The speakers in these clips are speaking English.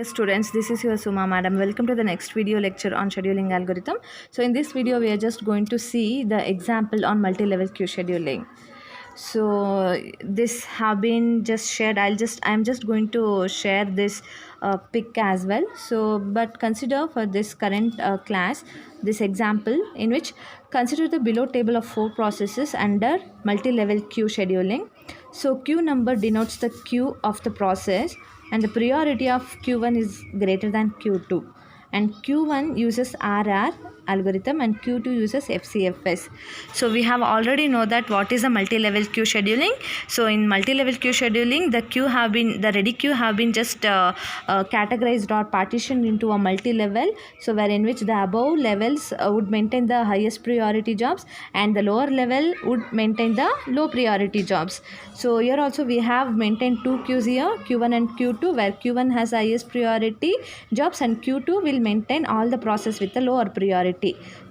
Dear students, this is your Suma madam. Welcome to the next video lecture on scheduling algorithm. So in this video we are just going to see the example on multi-level queue scheduling. So this have been just shared. I'm just going to share this pic as well. So but consider for this current class this example in which consider the below table of 4 processes under multi-level queue scheduling. So queue number denotes the queue of the process and the priority of Q1 is greater than Q2, and Q1 uses RR algorithm and Q2 uses FCFS. So we have already know that what is a multi-level queue scheduling. So in multi-level queue scheduling, the ready queue have been just categorized or partitioned into a multi-level, so where in which the above levels would maintain the highest priority jobs and the lower level would maintain the low priority jobs. So here also we have maintained two queues here, Q1 and Q2, where Q1 has highest priority jobs and Q2 will maintain all the process with the lower priority.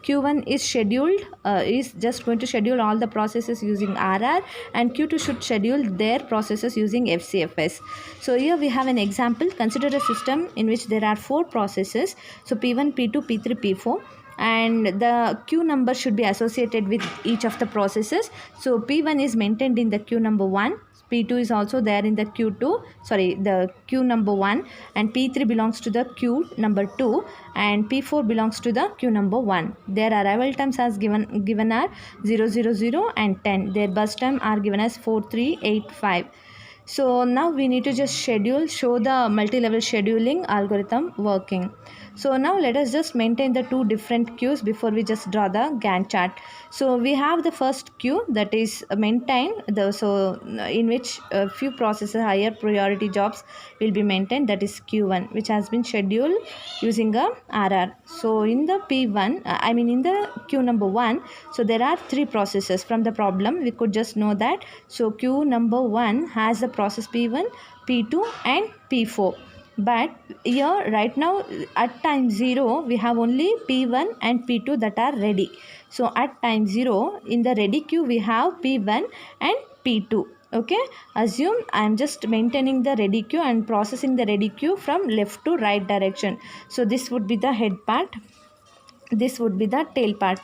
Q1 is just going to schedule all the processes using RR, and Q2 should schedule their processes using FCFS. So here we have an example. Consider a system in which there are 4 processes, so P1, P2, P3, P4, and the queue number should be associated with each of the processes. So P1 is maintained in the queue number 1, P2 is also there in the the queue number 1, and P3 belongs to the queue number 2, and P4 belongs to the queue number 1. Their arrival times as given are 0, 0, 0 and 10. Their bus time are given as 4, 3, 8, 5. So now we need to just show the multi-level scheduling algorithm working. So now let us just maintain the 2 different queues before we just draw the Gantt chart. So we have the first queue that is maintained, in which a few processes higher priority jobs will be maintained, that is Q1, which has been scheduled using a RR. So in the in the queue number 1, so there are 3 processes. From the problem we could just know that. So queue number 1 has the process P1, P2 and P4. But here right now at time 0 we have only P1 and P2 that are ready. So at time 0 in the ready queue we have P1 and P2. Okay, assume I am just maintaining the ready queue and processing the ready queue from left to right direction. So this would be the head part, this would be the tail part.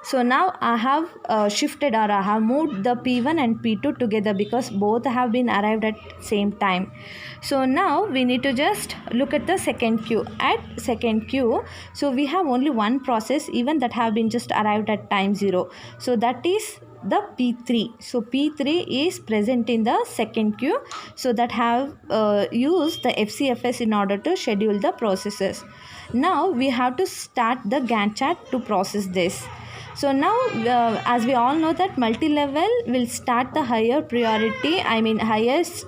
So now I have shifted, or I have moved the P1 and P2 together because both have been arrived at same time. So now we need to just look at the second queue. At second queue, so we have only one process even that have been just arrived at time 0. So that is the P3. So P3 is present in the second queue, so that have used the FCFS in order to schedule the processes. Now we have to start the Gantt chart to process this. So now as we all know that multi-level will start the higher priority, highest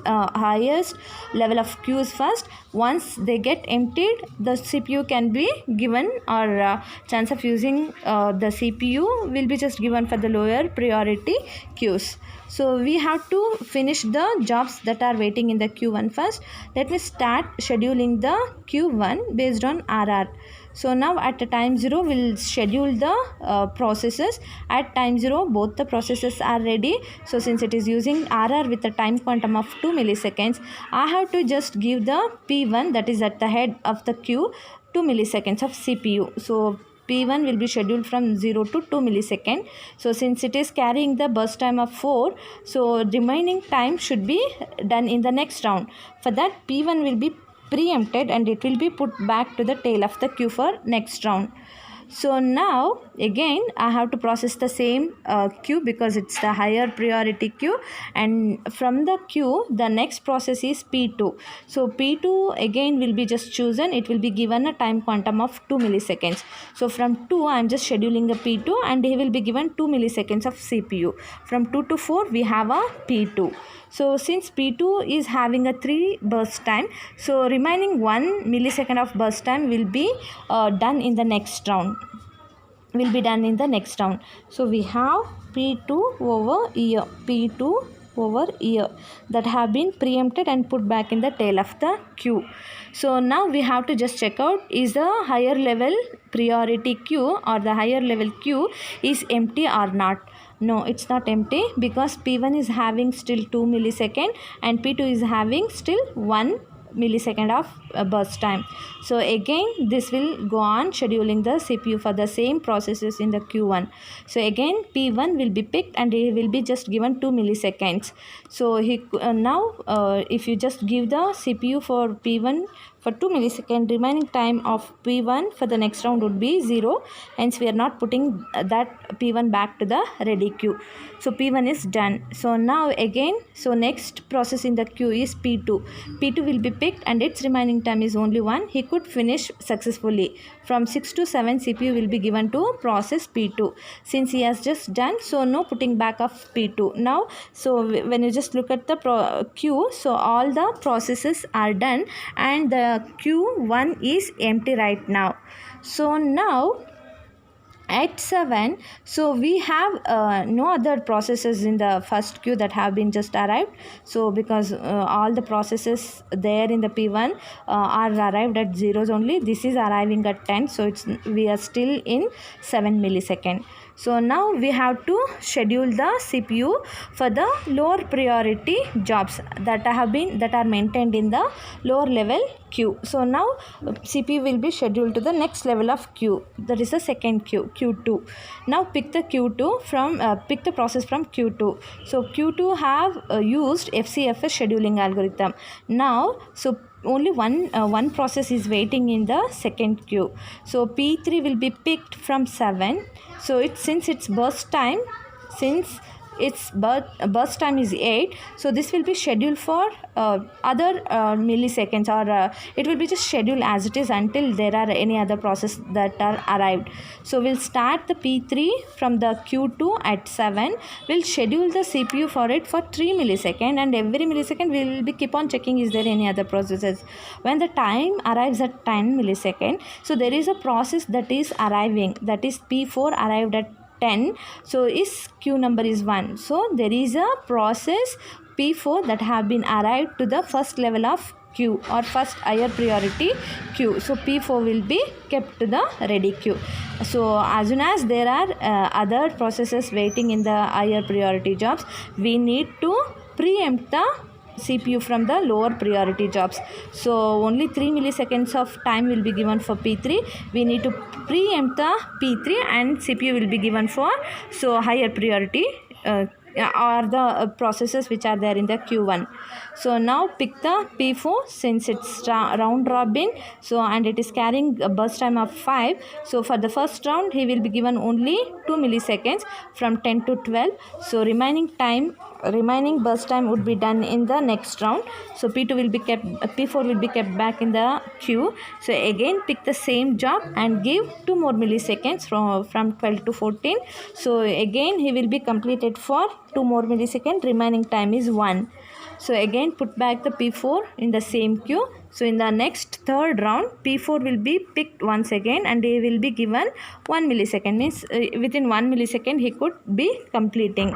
level of queues first. Once they get emptied, the CPU can be given, or chance of using the CPU will be just given for the lower priority queues. So we have to finish the jobs that are waiting in the Q1 first. Let me start scheduling the Q1 based on RR. So now at the time 0 we'll schedule the processes. At time 0 both the processes are ready. So since it is using RR with a time quantum of 2 milliseconds, I have to just give the P1, that is at the head of the queue, 2 milliseconds of CPU. So P1 will be scheduled from 0 to 2 millisecond. So since it is carrying the burst time of 4, so remaining time should be done in the next round. For that P1 will be preempted and it will be put back to the tail of the queue for next round. So now again I have to process the same queue because it's the higher priority queue, and from the queue the next process is P2. So P2 again will be just chosen, it will be given a time quantum of 2 milliseconds. So from 2 I am just scheduling a P2 and he will be given 2 milliseconds of CPU. From 2 to 4 we have a P2. So since P2 is having a 3 burst time, so remaining 1 millisecond of burst time will be done in the next round. So we have P2 over here, P2 over here, that have been preempted and put back in the tail of the queue. So now we have to just check out, is the higher level priority queue or the higher level queue is empty or not. No, it's not empty because P1 is having still 2 millisecond and P2 is having still 1 millisecond of burst time. So again this will go on scheduling the CPU for the same processes in the Q1. So again P1 will be picked and he will be just given 2 milliseconds. So he now if you just give the CPU for P1 for 2 milliseconds, remaining time of P1 for the next round would be 0. Hence we are not putting that P1 back to the ready queue. So P1 is done. So now again, so next process in the queue is P2. P2 will be picked and its remaining time is only 1. He could finish successfully. From 6 to 7 CPU will be given to process P2. Since he has just done, so no putting back of P2. Now, so when you just look at the queue, so all the processes are done and the Q1 is empty right now. So now at 7, so we have no other processes in the first queue that have been just arrived. So because all the processes there in the P1 are arrived at zeros only, this is arriving at 10, so we are still in 7 millisecond. So now we have to schedule the CPU for the lower priority jobs that are maintained in the lower level queue. So now CPU will be scheduled to the next level of queue, that is the second queue, Q2. Now pick the Q2 from pick the process from Q2. So Q2 have used FCFS scheduling algorithm. Now so only one process is waiting in the second queue. So P3 will be picked from 7. So since its burst time is 8, so this will be scheduled for other milliseconds, or it will be just scheduled as it is until there are any other process that are arrived. So we'll start the P3 from the Q2 at 7. We'll schedule the CPU for it for 3 milliseconds, and every millisecond we will be keep on checking is there any other processes. When the time arrives at 10 milliseconds, so there is a process that is arriving, that is P4 arrived at 10. So is queue number is 1. So there is a process P4 that have been arrived to the first level of queue or first higher priority queue. So P4 will be kept to the ready queue. So as soon as there are other processes waiting in the higher priority jobs, we need to preempt the CPU from the lower priority jobs. So only 3 milliseconds of time will be given for P3. We need to preempt the P3 and CPU will be given for higher priority or the processes which are there in the Q1. So now pick the P4 since it's round robin, so and it is carrying a burst time of 5. So for the first round he will be given only 2 milliseconds from 10 to 12. So remaining burst time would be done in the next round. So P4 will be kept back in the queue. So again pick the same job and give 2 more milliseconds from 12 to 14. So again he will be completed for 2 more milliseconds. Remaining time is 1. So again put back the P4 in the same queue. So in the next third round P4 will be picked once again and he will be given 1 millisecond, means within 1 millisecond he could be completing.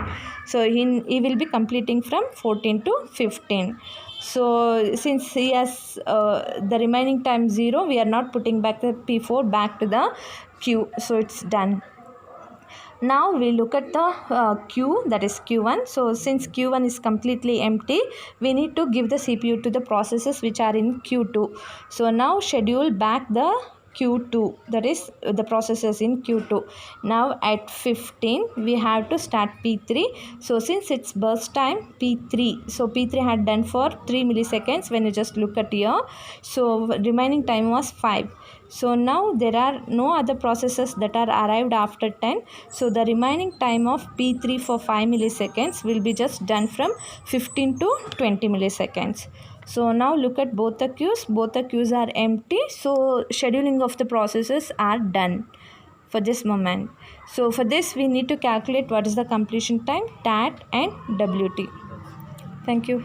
So he will be completing from 14 to 15. So since he has the remaining time 0, we are not putting back the P4 back to the queue. So it's done. Now we look at the queue, that is Q1. So since Q1 is completely empty, we need to give the CPU to the processes which are in Q2. So now schedule back the Q2, that is the processes in Q2. Now at 15 we have to start P3. So since it's burst time P3, so P3 had done for 3 milliseconds when you just look at here. So remaining time was 5. So now there are no other processes that are arrived after 10. So the remaining time of P3 for 5 milliseconds will be just done from 15 to 20 milliseconds. So now look at both the queues are empty. So scheduling of the processes are done for this moment. So for this we need to calculate what is the completion time, TAT and WT. Thank you.